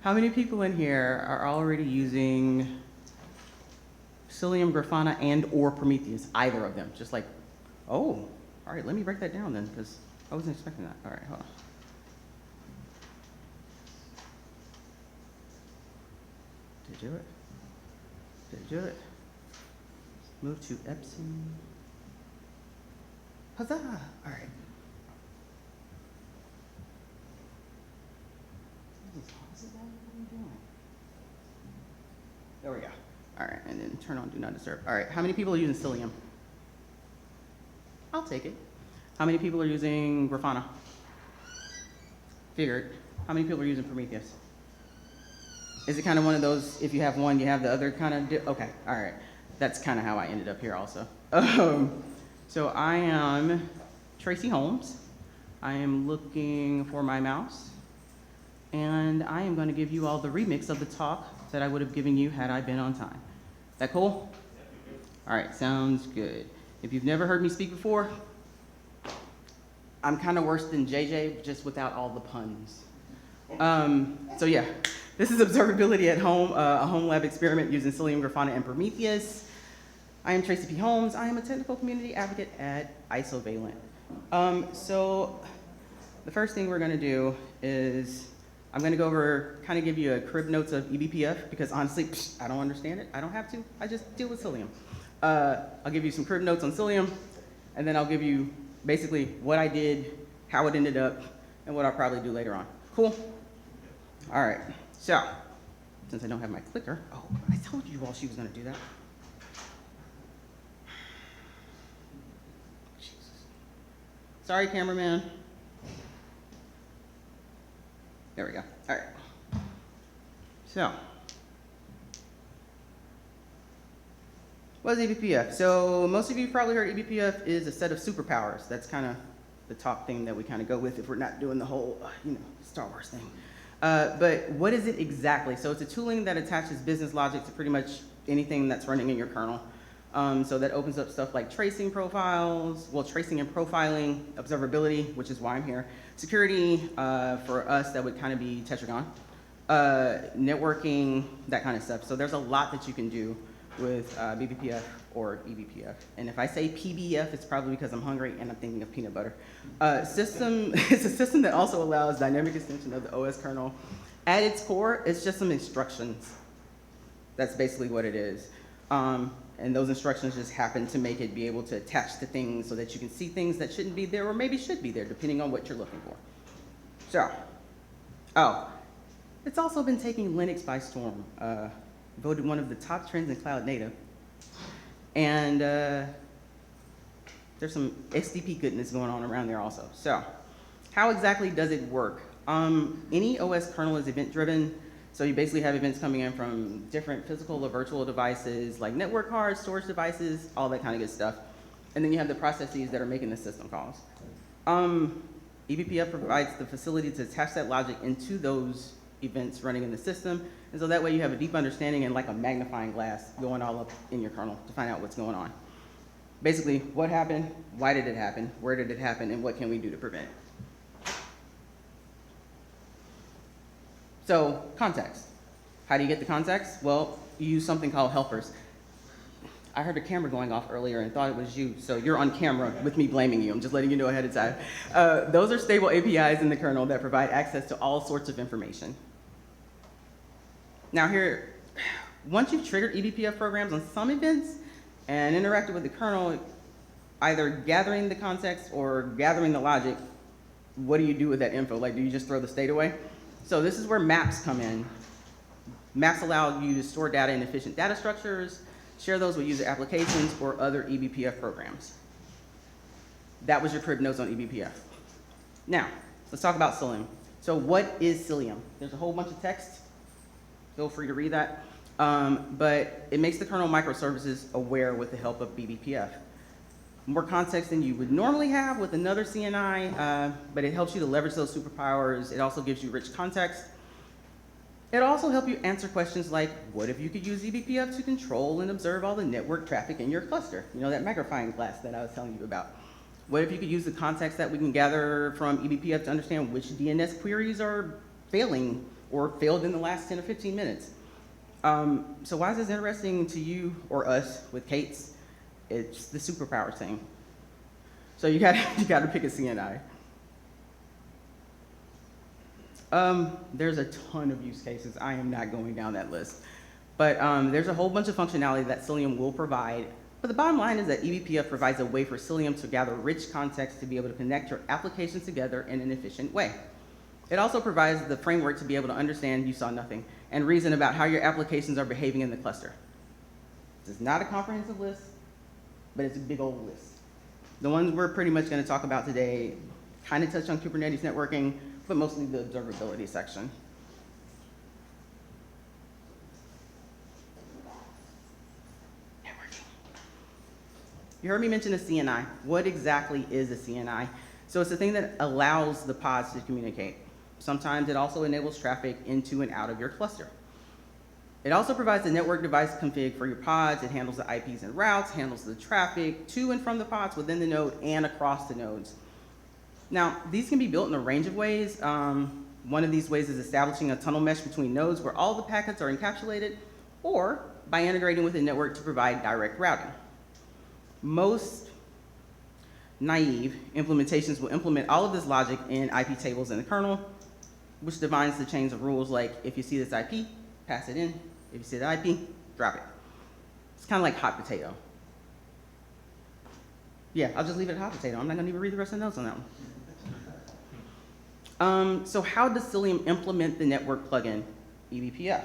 How many people in here are already using Cilium, Grafana, and or Prometheus? Either of them. Just like, oh, all right, let me break that down then, because I wasn't expecting that. All right, hold on. Did it do it? Did it do it? Move to Epson. Huzzah! All right. There we go. All right, and then turn on Do Not Disturb. All right, how many people are using Cilium? I'll take it. How many people are using Grafana? Figured. How many people are using Prometheus? Is it kind of one of those, if you have one, you have the other kind of, okay, all right. That's kind of how I ended up here also. So I am Tracy Holmes. I am looking for my mouse. And I am going to give you all the remix of the talk that I would have given you had I been on time. That cool? All right, sounds good. If you've never heard me speak before, I'm kind of worse than JJ, just without all the puns. So yeah, this is Observability at Home, a Homelab experiment using Cilium, Grafana, and Prometheus. I am Tracy P. Holmes. I am a technical community advocate at Isovalent. So the first thing we're going to do is I'm going to go over, kind of give you a crib notes of eBPF, because honestly, I don't understand it. I don't have to. I just deal with Cilium. I'll give you some crib notes on Cilium, and then I'll give you basically what I did, how it ended up, and what I'll probably do later on. Cool? All right. So, since I don't have my clicker, oh, I told you all she was going to do that. Jesus. Sorry, cameraman. There we go. All right. So, what is eBPF? So, most of you probably heard eBPF is a set of superpowers. That's kind of the top thing that we kind of go with if we're not doing the whole, Star Wars thing. But what is it exactly? So, it's a tooling that attaches business logic to pretty much anything that's running in your kernel. So that opens up stuff like tracing profiles, tracing and profiling, observability, which is why I'm here, security, for us that would kind of be Tetragon, networking, that kind of stuff. So there's a lot that you can do with BBPF or eBPF. And if I say PBF, it's probably because I'm hungry and I'm thinking of peanut butter. It's a system that also allows dynamic extension of the OS kernel. At its core, it's just some instructions. That's basically what it is. And those instructions just happen to make it be able to attach to things so that you can see things that shouldn't be there or maybe should be there, depending on what you're looking for. So, it's also been taking Linux by storm. Voted one of the top trends in cloud native. And there's some SDP goodness going on around there also. So, how exactly does it work? Any OS kernel is event-driven. So you basically have events coming in from different physical or virtual devices, like network cards, storage devices, all that kind of good stuff. And then you have the processes that are making the system calls. eBPF provides the facility to attach that logic into those events running in the system. And so that way you have a deep understanding and like a magnifying glass going all up in your kernel to find out what's going on. Basically, what happened, why did it happen, where did it happen, and what can we do to prevent it? So, context. How do you get the context? Well, you use something called helpers. I heard a camera going off earlier and thought it was you, so you're on camera with me blaming you. I'm just letting you know ahead of time. Those are stable APIs in the kernel that provide access to all sorts of information. Now here, once you've triggered eBPF programs on some events and interacted with the kernel, either gathering the context or gathering the logic, what do you do with that info? Like, do you just throw the state away? So this is where maps come in. Maps allow you to store data in efficient data structures, share those with user applications or other eBPF programs. That was your crib notes on eBPF. Now, let's talk about Cilium. So what is Cilium? There's a whole bunch of text. Feel free to read that. But it makes the kernel microservices aware with the help of eBPF. More context than you would normally have with another CNI, but it helps you to leverage those superpowers. It also gives you rich context. It'll also help you answer questions like, what if you could use eBPF to control and observe all the network traffic in your cluster? You know, that magnifying glass that I was telling you about. What if you could use the context that we can gather from eBPF to understand which DNS queries are failing or failed in the last 10 or 15 minutes. So why is this interesting to you or us with Kate's? It's the superpower thing. So you gotta pick a CNI. There's a ton of use cases. I am not going down that list. But there's a whole bunch of functionality that Cilium will provide. But the bottom line is that eBPF provides a way for Cilium to gather rich context to be able to connect your applications together in an efficient way. It also provides the framework to be able to understand you saw nothing and reason about how your applications are behaving in the cluster. This is not a comprehensive list, but it's a big old list. The ones we're pretty much going to talk about today kind of touch on Kubernetes networking, but mostly the observability section. You heard me mention a CNI. What exactly is a CNI? So it's the thing that allows the pods to communicate. Sometimes it also enables traffic into and out of your cluster. It also provides the network device config for your pods. It handles the IPs and routes, handles the traffic to and from the pods within the node and across the nodes. Now, these can be built in a range of ways. One of these ways is establishing a tunnel mesh between nodes where all the packets are encapsulated, or by integrating with the network to provide direct routing. Most naive implementations will implement all of this logic in IP tables in the kernel, which defines the chains of rules like if you see this IP, pass it in. If you see the IP, drop it. It's kind of like hot potato. Yeah, I'll just leave it at hot potato. I'm not going to even read the rest of the notes on that one. So how does Cilium implement the network plugin eBPF?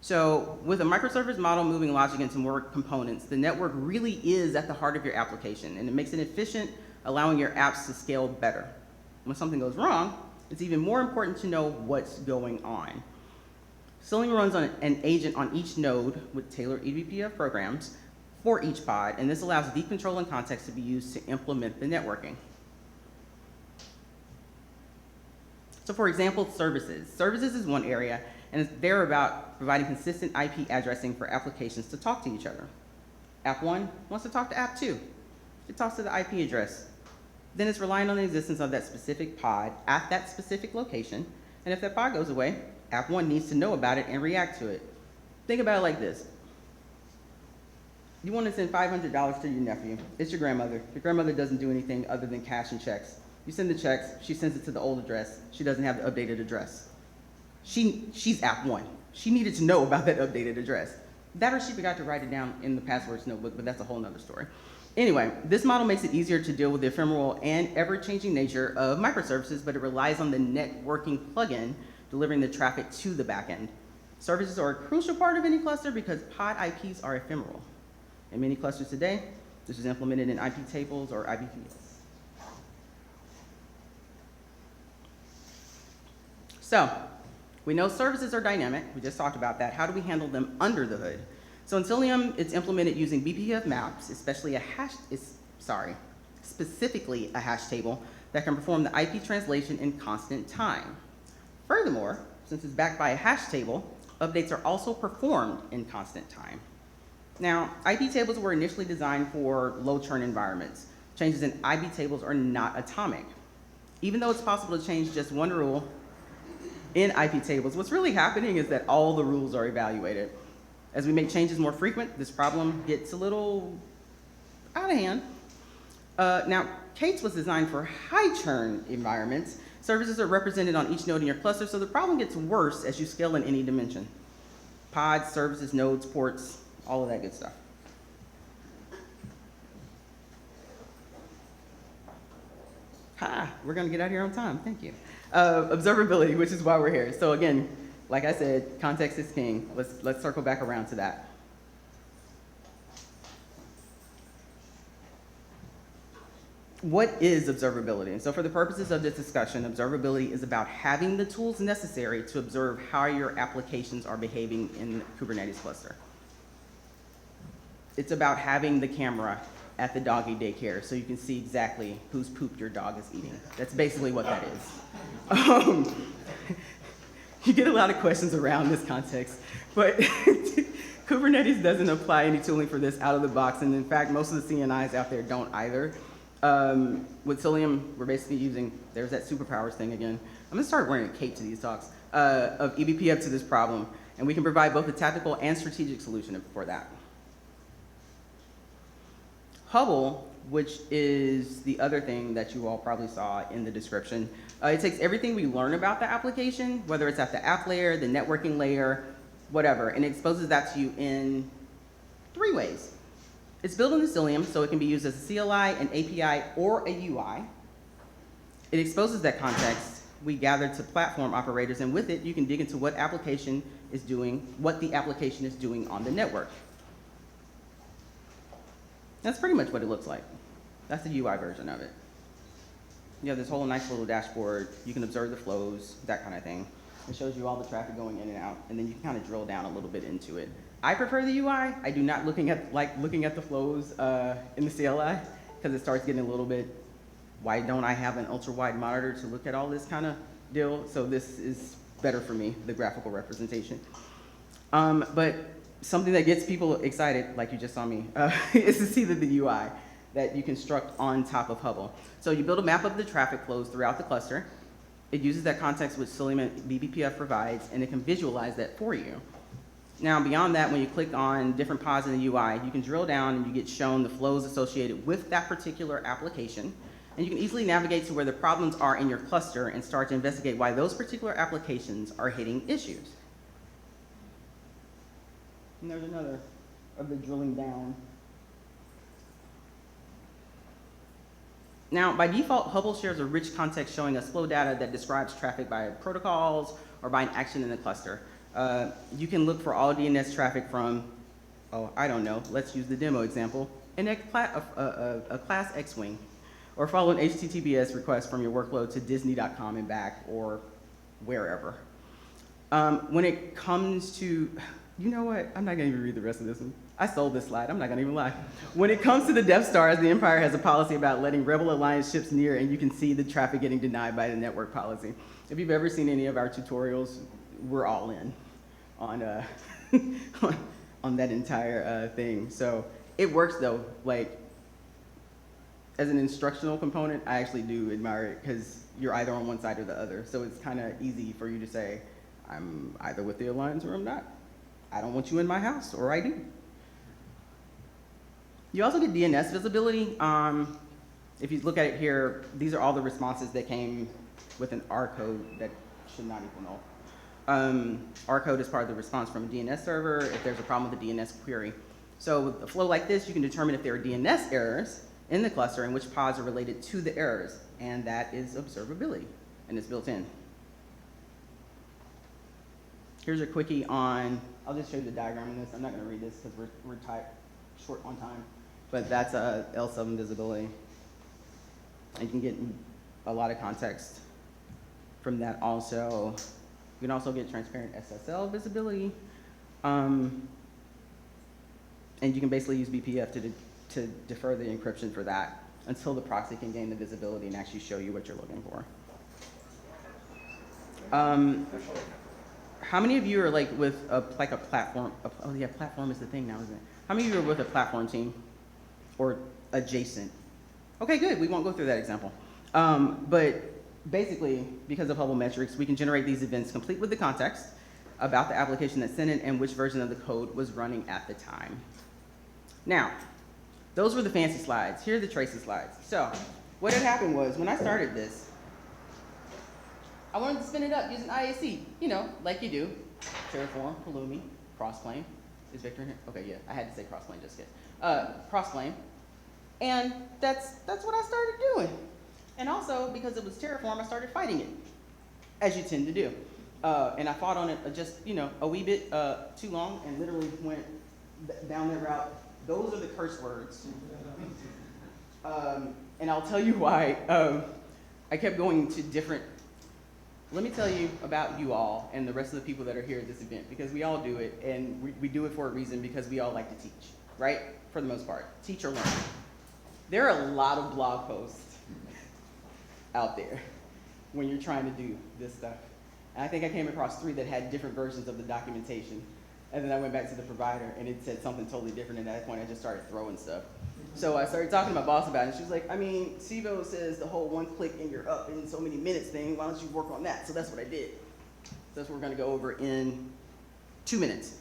So with a microservice model moving logic into more components, the network really is at the heart of your application, and it makes it efficient, allowing your apps to scale better. When something goes wrong, it's even more important to know what's going on. Cilium runs on an agent on each node with tailored eBPF programs for each pod, and this allows deep control and context to be used to implement the networking. So for example, services. Services is one area, and they're about providing consistent IP addressing for applications to talk to each other. App 1 wants to talk to App 2. It talks to the IP address. Then it's relying on the existence of that specific pod at that specific location, and if that pod goes away, App 1 needs to know about it and react to it. Think about it like this. You want to send $500 to your nephew. It's your grandmother. Your grandmother doesn't do anything other than cash and checks. You send the checks, she sends it to the old address. She doesn't have the updated address. She's App 1. She needed to know about that updated address. That or she forgot to write it down in the passwords notebook, but that's a whole nother story. Anyway, this model makes it easier to deal with the ephemeral and ever-changing nature of microservices, but it relies on the networking plugin delivering the traffic to the backend. Services are a crucial part of any cluster because pod IPs are ephemeral. In many clusters today, this is implemented in IP tables or eBPF. So, we know services are dynamic. We just talked about that. How do we handle them under the hood? So in Cilium, it's implemented using BPF maps, specifically a hash table that can perform the IP translation in constant time. Furthermore, since it's backed by a hash table, updates are also performed in constant time. Now, IP tables were initially designed for low churn environments. Changes in IP tables are not atomic. Even though it's possible to change just one rule in IP tables, what's really happening is that all the rules are evaluated. As we make changes more frequent, this problem gets a little out of hand. Now, Kate's was designed for high churn environments. Services are represented on each node in your cluster, so the problem gets worse as you scale in any dimension. Pods, services, nodes, ports, all of that good stuff. We're gonna get out of here on time, thank you. Observability, which is why we're here. So again, like I said, context is king. Let's circle back around to that. What is observability? And so for the purposes of this discussion, observability is about having the tools necessary to observe how your applications are behaving in the Kubernetes cluster. It's about having the camera at the doggy daycare so you can see exactly whose poop your dog is eating. That's basically what that is. You get a lot of questions around this context, but Kubernetes doesn't apply any tooling for this out of the box, and in fact, most of the CNIs out there don't either. With Cilium, we're basically using, there's that superpowers thing again. I'm gonna start wearing a cape to these talks, of eBPF to this problem, and we can provide both a tactical and strategic solution for that. Hubble, which is the other thing that you all probably saw in the description, it takes everything we learn about the application, whether it's at the app layer, the networking layer, whatever, and it exposes that to you in 3 ways. It's built in the Cilium, so it can be used as a CLI, an API, or a UI. It exposes that context we gather to platform operators, and with it, you can dig into what application is doing, what the application is doing on the network. That's pretty much what it looks like. That's the UI version of it. You have this whole nice little dashboard. You can observe the flows, that kind of thing. It shows you all the traffic going in and out, and then you can kind of drill down a little bit into it. I prefer the UI. I do not like looking at the flows in the CLI, because it starts getting a little bit, why don't I have an ultra-wide monitor to look at all this kind of deal? So this is better for me, the graphical representation. But something that gets people excited, like you just saw me, is to see the UI that you construct on top of Hubble. So you build a map of the traffic flows throughout the cluster. It uses that context which Cilium and eBPF provides, and it can visualize that for you. Now, beyond that, when you click on different pods in the UI, you can drill down and you get shown the flows associated with that particular application. And you can easily navigate to where the problems are in your cluster and start to investigate why those particular applications are hitting issues. And there's another of the drilling down. Now, by default, Hubble shares a rich context showing us flow data that describes traffic by protocols or by an action in the cluster. You can look for all DNS traffic from, oh, I don't know, let's use the demo example, a class X-Wing, or follow an HTTPS request from your workload to disney.com and back, or wherever. When it comes to, you know what, I'm not gonna even read the rest of this one. I sold this slide, I'm not gonna even lie. When it comes to the Death Stars, the Empire has a policy about letting Rebel Alliance ships near, and you can see the traffic getting denied by the network policy. If you've ever seen any of our tutorials, we're all in on, on that entire thing. So it works though, like, as an instructional component, I actually do admire it, because you're either on one side or the other. So it's kind of easy for you to say, I'm either with the Alliance or I'm not. I don't want you in my house, or I do. You also get DNS visibility. If you look at it here, these are all the responses that came with an R code that should not equal null. R code is part of the response from a DNS server if there's a problem with the DNS query. So with a flow like this, you can determine if there are DNS errors in the cluster and which pods are related to the errors, and that is observability, and it's built in. Here's a quickie on, I'll just show you the diagram in this. I'm not gonna read this because we're short on time, but that's L7 visibility. And you can get a lot of context from that also. You can also get transparent SSL visibility. And you can basically use BPF to defer the encryption for that until the proxy can gain the visibility and actually show you what you're looking for. How many of you are like with a platform? Oh yeah, platform is the thing now, isn't it? How many of you are with a platform team or adjacent? Okay, good, we won't go through that example. But basically, because of Hubble metrics, we can generate these events complete with the context about the application that sent it and which version of the code was running at the time. Now, those were the fancy slides. Here are the Tracy slides. So, what had happened was, when I started this, I wanted to spin it up using IAC, you know, like you do. Terraform, Pulumi, Crossplane. Is Victor in here? Okay, yeah, I had to say Crossplane just yet. Crossplane. And that's what I started doing. And also, because it was Terraform, I started fighting it, as you tend to do. And I fought on it just, you know, a wee bit too long, and literally went down that route. Those are the curse words. And I'll tell you why. I kept going to different. Let me tell you about you all and the rest of the people that are here at this event, because we all do it, and we do it for a reason, because we all like to teach, right? For the most part, teach or learn. There are a lot of blog posts out there when you're trying to do this stuff. And I think I came across 3 that had different versions of the documentation. And then I went back to the provider, and it said something totally different. And at that point, I just started throwing stuff. So I started talking to my boss about it, and she was like, I mean, Civo says the whole one click and you're up in so many minutes thing. Why don't you work on that? So that's what I did. So that's what we're going to go over in 2 minutes.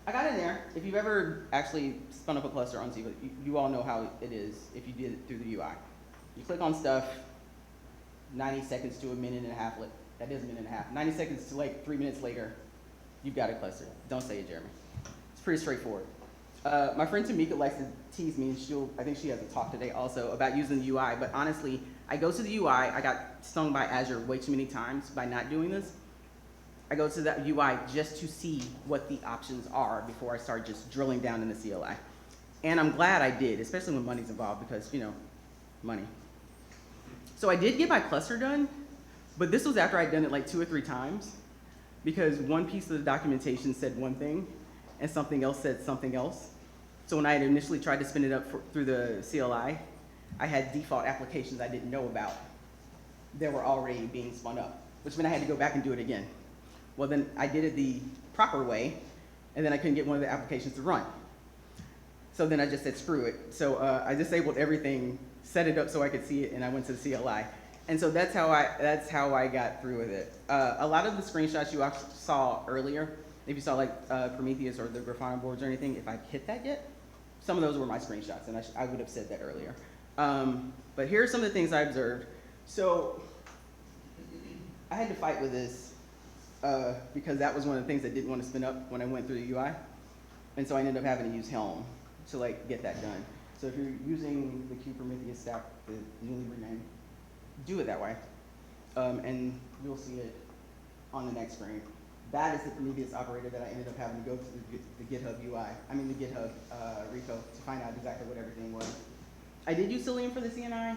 I got in there. If you've ever actually spun up a cluster on Civo, you all know how it is if you did it through the UI. You click on stuff, 90 seconds to a minute and a half. That is a minute and a half. 90 seconds to like 3 minutes later, you've got a cluster. Don't say it, Jeremy. It's pretty straightforward. My friend Tamika likes to tease me, and I think she has a talk today also about using the UI, but honestly, I go to the UI, I got stung by Azure way too many times by not doing this. I go to that UI just to see what the options are before I start just drilling down in the CLI. And I'm glad I did, especially when money's involved, because, you know, money. So I did get my cluster done, but this was after I'd done it like 2 or 3 times, because one piece of the documentation said one thing, and something else said something else. So when I had initially tried to spin it up through the CLI, I had default applications I didn't know about that were already being spun up, which meant I had to go back and do it again. Well, then I did it the proper way, and then I couldn't get one of the applications to run. So then I just said, screw it. So I disabled everything, set it up so I could see it, and I went to the CLI. And so that's how I got through with it. A lot of the screenshots you saw earlier, if you saw like Prometheus or the Grafana boards or anything, if I hit that yet, some of those were my screenshots, and I would have said that earlier. But here are some of the things I observed. So I had to fight with this because that was one of the things I didn't want to spin up when I went through the UI. And so I ended up having to use Helm to like get that done. So if you're using the Prometheus stack, the newly renamed, do it that way. And you'll see it on the next screen. That is the Prometheus operator that I ended up having to go to the GitHub UI, the GitHub repo to find out exactly what everything was. I did use Cilium for the CNI.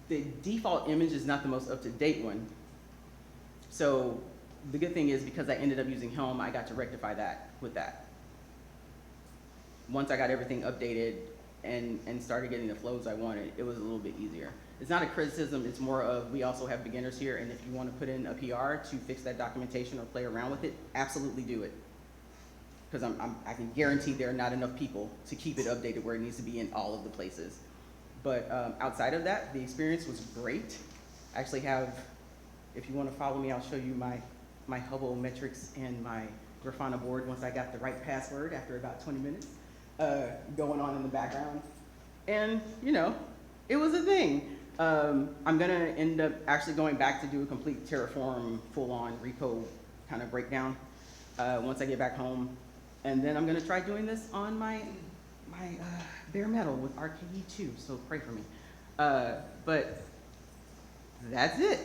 The default image is not the most up-to-date one. So the good thing is because I ended up using Helm, I got to rectify that with that. Once I got everything updated and started getting the flows I wanted, it was a little bit easier. It's not a criticism, it's more of we also have beginners here, and if you want to put in a PR to fix that documentation or play around with it, absolutely do it. Because I can guarantee there are not enough people to keep it updated where it needs to be in all of the places. But outside of that, the experience was great. I actually have, if you want to follow me, I'll show you my Hubble metrics and my Grafana board once I got the right password after about 20 minutes going on in the background. And, you know, it was a thing. I'm going to end up actually going back to do a complete Terraform full-on repo kind of breakdown once I get back home. And then I'm going to try doing this on my bare metal with RKE2, so pray for me. But that's it.